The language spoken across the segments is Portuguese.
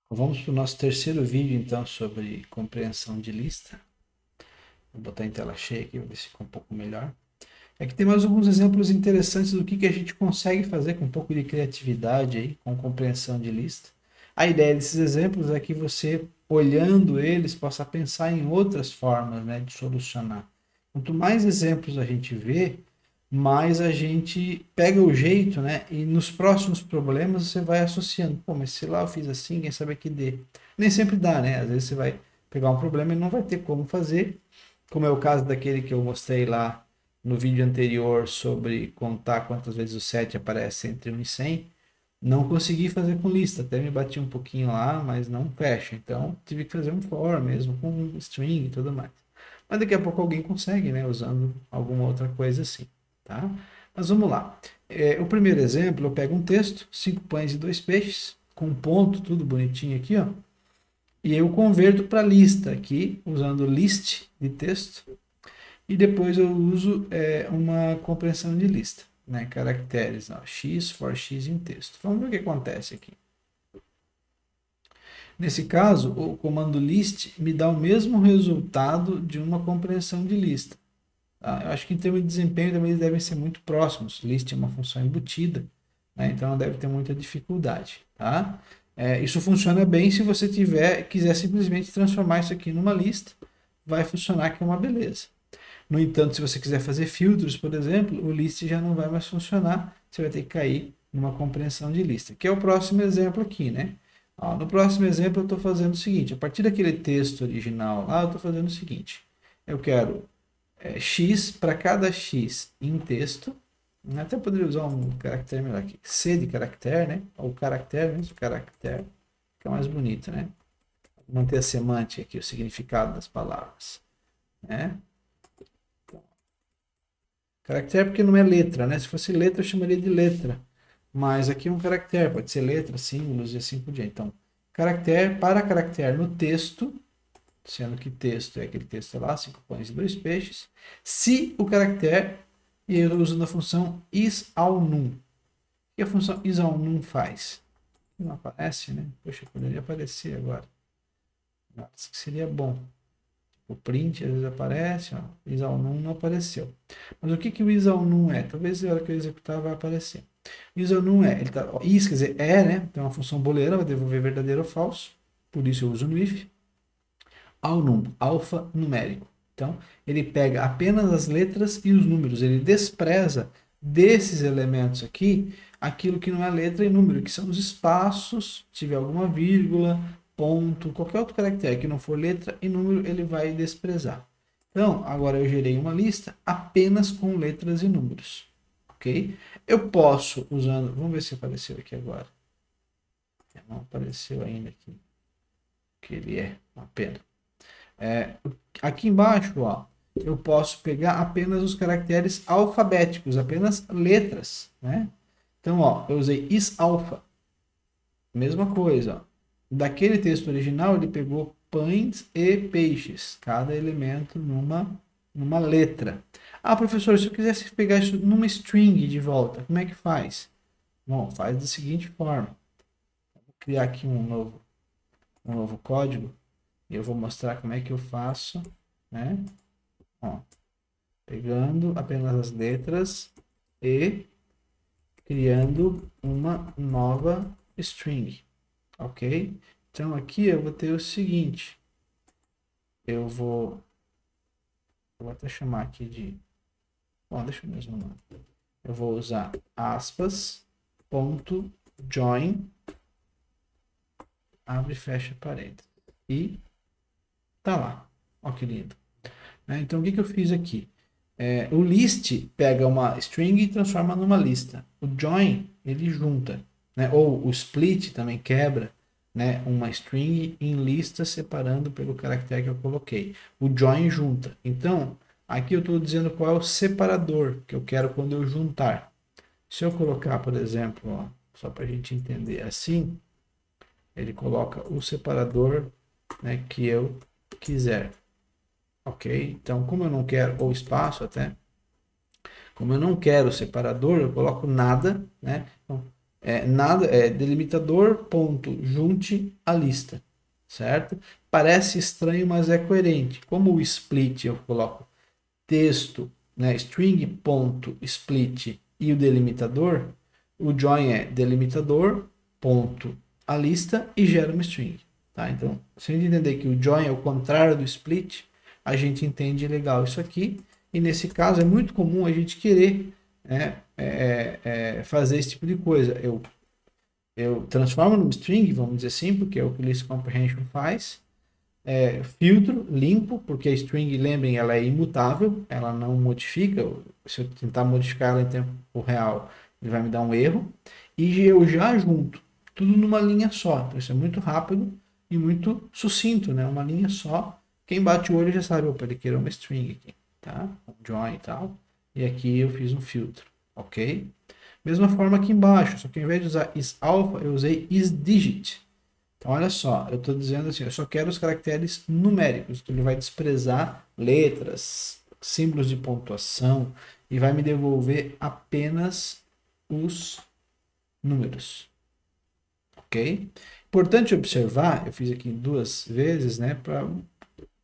Vamos para o nosso terceiro vídeo, então, sobre compreensão de lista. Vou botar em tela cheia aqui, para ver se fica um pouco melhor. Aqui tem mais alguns exemplos interessantes do que a gente consegue fazer com um pouco de criatividade aí, com compreensão de lista. A ideia desses exemplos é que você, olhando eles, possa pensar em outras formas, né, de solucionar. Quanto mais exemplos a gente vê, mais a gente pega o jeito, né? E nos próximos problemas você vai associando. Pô, mas se lá eu fiz assim, quem sabe que dê. Nem sempre dá, né? Às vezes você vai pegar um problema e não vai ter como fazer, como é o caso daquele que eu mostrei lá no vídeo anterior sobre contar quantas vezes o 7 aparece entre 1 e 100. Não consegui fazer com lista, até me bati um pouquinho lá, mas não fecha. Então tive que fazer um for mesmo, com string e tudo mais. Mas daqui a pouco alguém consegue, né? Usando alguma outra coisa assim, tá? Mas vamos lá. O primeiro exemplo, eu pego um texto, 5 pães e 2 peixes, com ponto, tudo bonitinho aqui, ó. E eu converto para lista aqui, usando list de texto. E depois eu uso uma compreensão de lista, né? Caracteres, ó, x for x em texto. Vamos ver o que acontece aqui. Nesse caso, o comando list me dá o mesmo resultado de uma compreensão de lista. Tá? Eu acho que em termos de desempenho também eles devem ser muito próximos. List é uma função embutida, né? Então não deve ter muita dificuldade. Tá? Isso funciona bem se você quiser simplesmente transformar isso aqui numa lista. Vai funcionar que é uma beleza. No entanto, se você quiser fazer filtros, por exemplo, o list já não vai mais funcionar. Você vai ter que cair numa compreensão de lista, que é o próximo exemplo aqui, né? Ó, no próximo exemplo, eu estou fazendo o seguinte: a partir daquele texto original lá, eu estou fazendo o seguinte: eu quero x para cada x em texto. Até poderia usar um caractere melhor aqui. C de caractere, né? Ou caractere mesmo, caractere. Fica mais bonito, né? Manter a semântica aqui, o significado das palavras. Né? Caractere porque não é letra, né? Se fosse letra, eu chamaria de letra. Mas aqui é um caractere, pode ser letra, símbolos e assim por diante. Então, caractere para caractere no texto, sendo que texto é aquele texto lá, 5 pães e 2 peixes. Se o caractere, e eu uso a função isAllNum. O que a função isAllNum faz? Não aparece, né? Poxa, poderia aparecer agora. Isso que seria bom. O print às vezes aparece, ó, isAllNum não apareceu. Mas o que o isAllNum é? Talvez na hora que eu executar vai aparecer. IsAllNum ele tá, ó, is quer dizer né? Então é uma função booleana, vai devolver verdadeiro ou falso. Por isso eu uso no if. AllNum, alfa numérico. Então ele pega apenas as letras e os números. Ele despreza desses elementos aqui aquilo que não é letra e número, que são os espaços, se tiver alguma vírgula, ponto, qualquer outro caractere que não for letra e número, ele vai desprezar. Então, agora eu gerei uma lista apenas com letras e números, ok? Eu posso, usando, vamos ver se apareceu aqui agora. Não apareceu ainda aqui, que ele é uma pena. Aqui embaixo, ó, eu posso pegar apenas os caracteres alfabéticos, apenas letras, né? Então, ó, eu usei isAlpha, mesma coisa, ó. Daquele texto original, ele pegou pães e peixes, cada elemento numa letra. Ah, professor, se eu quisesse pegar isso numa string de volta, como é que faz? Bom, faz da seguinte forma. Vou criar aqui um novo código e eu vou mostrar como é que eu faço, né? Ó, pegando apenas as letras e criando uma nova string, ok? Então aqui eu vou ter o seguinte, eu vou até chamar aqui de, bom, deixa eu mesmo não. Eu vou usar aspas, ponto, join, abre e fecha parênteses. E tá lá, ó que lindo. Então o que eu fiz aqui? O list pega uma string e transforma numa lista. O join, ele junta, né? Ou o split também quebra, né? Uma string em lista separando pelo caractere que eu coloquei. O join junta. Então, aqui eu estou dizendo qual é o separador que eu quero quando eu juntar. Se eu colocar, por exemplo, ó, só para a gente entender assim, ele coloca o separador, né, que eu quiser. Ok? Então, como eu não quero, ou espaço até, como eu não quero o separador, eu coloco nada, né? Então, Delimitador, ponto, junte a lista, certo? Parece estranho, mas é coerente. Como o split eu coloco texto, né, string, ponto, split e o delimitador, o join é delimitador, ponto, a lista e gera uma string. Tá? Então, se a gente entender que o join é o contrário do split, a gente entende legal isso aqui. E nesse caso é muito comum a gente querer fazer esse tipo de coisa. Eu transformo numa string, vamos dizer assim, porque é o que o list comprehension faz. Filtro, limpo, porque a string, lembrem, ela é imutável, ela não modifica. Se eu tentar modificar ela em tempo real, ele vai me dar um erro. E eu já junto, tudo numa linha só. Então isso é muito rápido e muito sucinto, né? Uma linha só. Quem bate o olho já sabe, opa, ele quer uma string aqui, tá? Um join e tal. E aqui eu fiz um filtro, ok? Mesma forma aqui embaixo, só que ao invés de usar isAlpha, eu usei isDigit. Então, olha só, eu estou dizendo assim, eu só quero os caracteres numéricos. Então, ele vai desprezar letras, símbolos de pontuação e vai me devolver apenas os números. Ok? Importante observar, eu fiz aqui 2 vezes, né,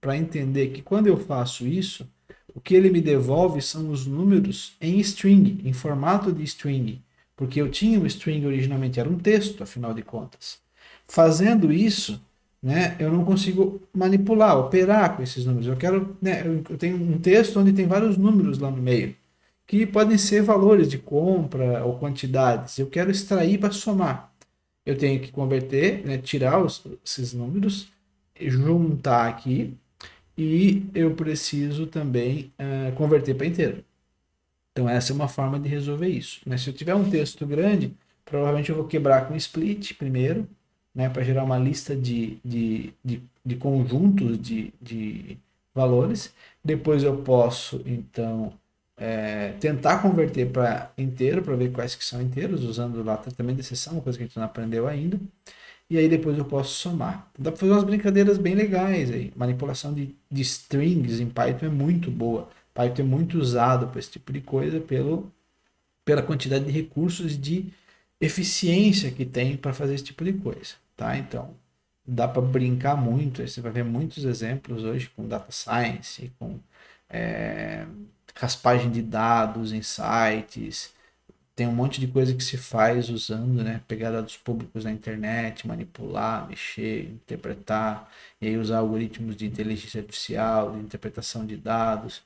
para entender que quando eu faço isso, o que ele me devolve são os números em string, em formato de string, porque eu tinha um string originalmente, era um texto, afinal de contas. Fazendo isso, né, eu não consigo manipular, operar com esses números. Eu quero, né, eu tenho um texto onde tem vários números lá no meio, que podem ser valores de compra ou quantidades. Eu quero extrair para somar. Eu tenho que converter, né, tirar esses números, juntar aqui, e eu preciso também converter para inteiro. Então, essa é uma forma de resolver isso. Né? Se eu tiver um texto grande, provavelmente eu vou quebrar com split primeiro, né, para gerar uma lista de conjuntos de valores. Depois eu posso, então, tentar converter para inteiro, para ver quais que são inteiros, usando lá tratamento de exceção, uma coisa que a gente não aprendeu ainda. E aí depois eu posso somar. Dá para fazer umas brincadeiras bem legais aí. Manipulação de strings em Python é muito boa. Python é muito usado para esse tipo de coisa pela quantidade de recursos e de eficiência que tem para fazer esse tipo de coisa. Tá? Então, dá para brincar muito. Você vai ver muitos exemplos hoje com data science, com raspagem de dados em sites. Tem um monte de coisa que se faz usando, né? Pegar dados públicos na internet, manipular, mexer, interpretar, e aí usar algoritmos de inteligência artificial, de interpretação de dados,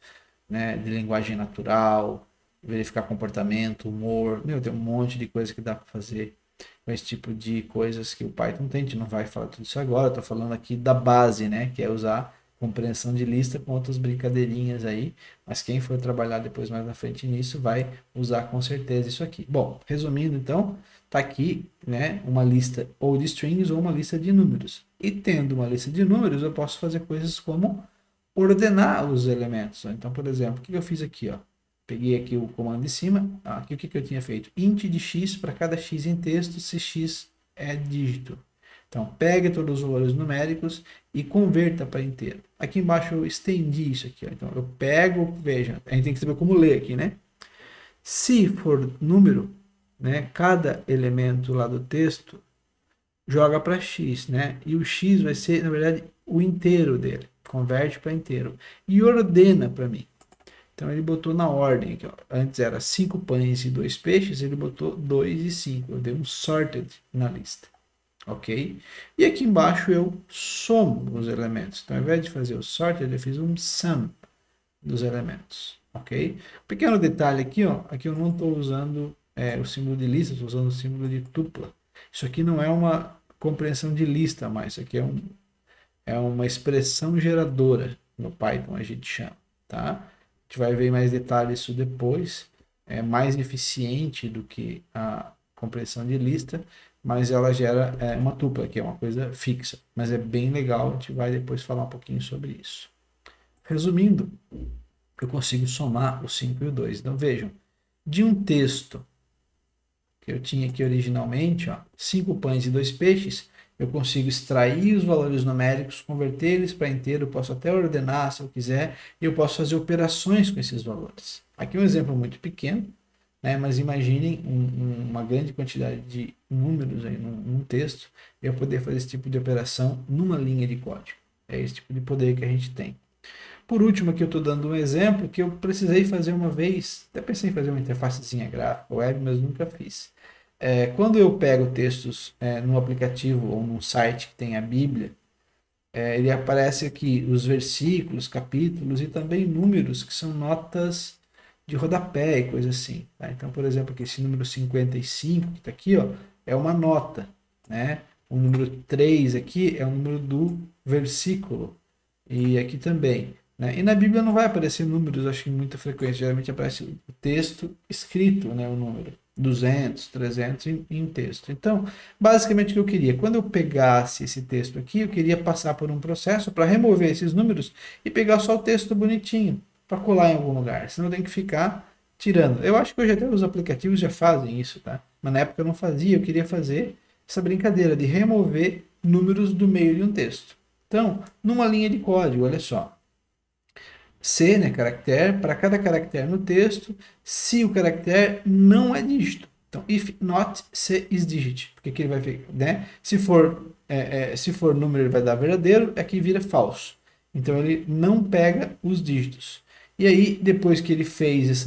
né? De linguagem natural, verificar comportamento, humor. Meu, tem um monte de coisa que dá para fazer com esse tipo de coisas que o Python tem. A gente não vai falar tudo isso agora, estou falando aqui da base, né? Que é usar compreensão de lista com outras brincadeirinhas aí, mas quem for trabalhar depois mais na frente nisso vai usar com certeza isso aqui. Bom, resumindo então, tá aqui, né, uma lista ou de strings ou uma lista de números. E tendo uma lista de números, eu posso fazer coisas como ordenar os elementos. Então, por exemplo, o que eu fiz aqui, ó? Peguei aqui o comando de cima, aqui o que eu tinha feito? Int de x para cada x em texto, se x é dígito. Então, pegue todos os valores numéricos e converta para inteiro. Aqui embaixo eu estendi isso aqui. Ó. Então, eu pego, veja, a gente tem que saber como ler aqui, né? Se for número, né, cada elemento lá do texto joga para x, né? E o x vai ser, na verdade, o inteiro dele. Converte para inteiro. E ordena para mim. Então, ele botou na ordem aqui, ó. Antes era 5 pães e 2 peixes, ele botou 2 e 5. Eu dei um sorted na lista. Ok? E aqui embaixo eu somo os elementos. Então, ao invés de fazer o sorted, eu fiz um sum dos elementos. Ok? Pequeno detalhe aqui, ó. Aqui eu não estou usando o símbolo de lista, estou usando o símbolo de tupla. Isso aqui não é uma compreensão de lista, mas isso aqui é uma expressão geradora no Python, a gente chama. Tá? A gente vai ver mais detalhes isso depois. É mais eficiente do que a compreensão de lista, mas ela gera uma tupla, que é uma coisa fixa. Mas é bem legal, a gente vai depois falar um pouquinho sobre isso. Resumindo, eu consigo somar o 5 e o 2. Então vejam, de um texto que eu tinha aqui originalmente, 5 pães e 2 peixes, eu consigo extrair os valores numéricos, converter eles para inteiro, posso até ordenar se eu quiser, e eu posso fazer operações com esses valores. Aqui um exemplo muito pequeno, né? Mas imaginem uma grande quantidade de números aí num texto, eu poder fazer esse tipo de operação numa linha de código. É esse tipo de poder que a gente tem. Por último, aqui eu estou dando um exemplo que eu precisei fazer uma vez, até pensei em fazer uma interfacezinha gráfica web, mas nunca fiz. Quando eu pego textos no aplicativo ou num site que tem a Bíblia, ele aparece aqui os versículos, capítulos e também números que são notas de rodapé e coisa assim. Tá? Então, por exemplo, aqui, esse número 55 que está aqui, ó, é uma nota. Né? O número 3 aqui é o número do versículo. E aqui também. Né? E na Bíblia não vai aparecer números, acho que com muita frequência. Geralmente aparece o texto escrito, né, o número. 200, 300 em texto. Então, basicamente o que eu queria, quando eu pegasse esse texto aqui, eu queria passar por um processo para remover esses números e pegar só o texto bonitinho, para colar em algum lugar. Senão eu tenho que ficar tirando. Eu acho que hoje até os aplicativos já fazem isso, tá? Mas na época eu não fazia, eu queria fazer essa brincadeira de remover números do meio de um texto. Então, numa linha de código, olha só. C, né, caractere, para cada caractere no texto, se o caractere não é dígito. Então, if not, C is digit. Porque aqui ele vai ver, né? Se for número, ele vai dar verdadeiro, aqui vira falso. Então, ele não pega os dígitos. E aí, depois que ele fez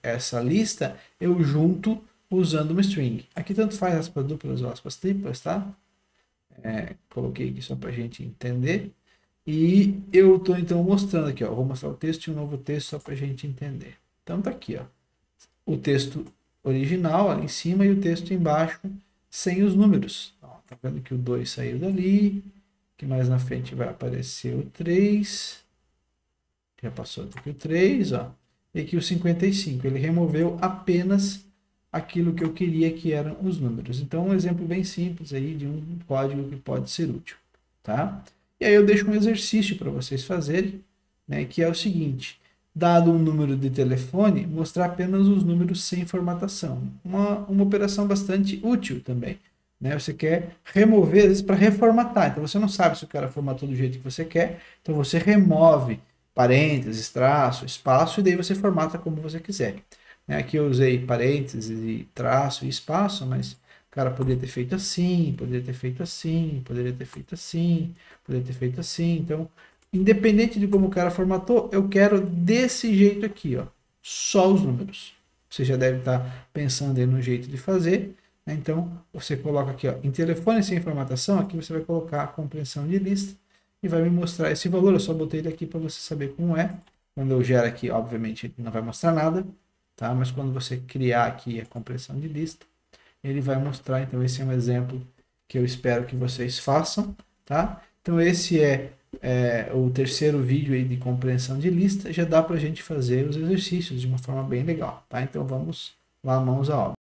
essa lista, eu junto usando uma string. Aqui tanto faz aspas duplas ou aspas triplas, tá? Coloquei aqui só para a gente entender. E eu estou então mostrando aqui, ó, vou mostrar o texto e um novo texto só para a gente entender. Então tá aqui, ó, o texto original ali em cima e o texto embaixo sem os números. Ó, tá vendo que o 2 saiu dali, que mais na frente vai aparecer o 3, já passou aqui o 3, ó, e aqui o 55. Ele removeu apenas aquilo que eu queria que eram os números. Então um exemplo bem simples aí de um código que pode ser útil, tá? E aí eu deixo um exercício para vocês fazerem, né, que é o seguinte: dado um número de telefone, mostrar apenas os números sem formatação. Uma operação bastante útil também. Né? Você quer remover, às vezes, para reformatar. Então você não sabe se o cara formatou do jeito que você quer, então você remove parênteses, traço, espaço, e daí você formata como você quiser. Né? Aqui eu usei parênteses e traço e espaço, mas o cara poderia ter feito assim, poderia ter feito assim, poderia ter feito assim, poderia ter feito assim. Então, independente de como o cara formatou, eu quero desse jeito aqui, ó, só os números. Você já deve estar pensando aí no jeito de fazer. Né? Então, você coloca aqui, ó, em telefone sem formatação, aqui você vai colocar a compreensão de lista e vai me mostrar esse valor. Eu só botei ele aqui para você saber como é. Quando eu gero aqui, obviamente, não vai mostrar nada, tá? Mas quando você criar aqui a compreensão de lista, ele vai mostrar. Então, esse é um exemplo que eu espero que vocês façam, tá? Então, esse é o terceiro vídeo aí de compreensão de lista. Já dá para a gente fazer os exercícios de uma forma bem legal, tá? Então, vamos lá, mãos à obra.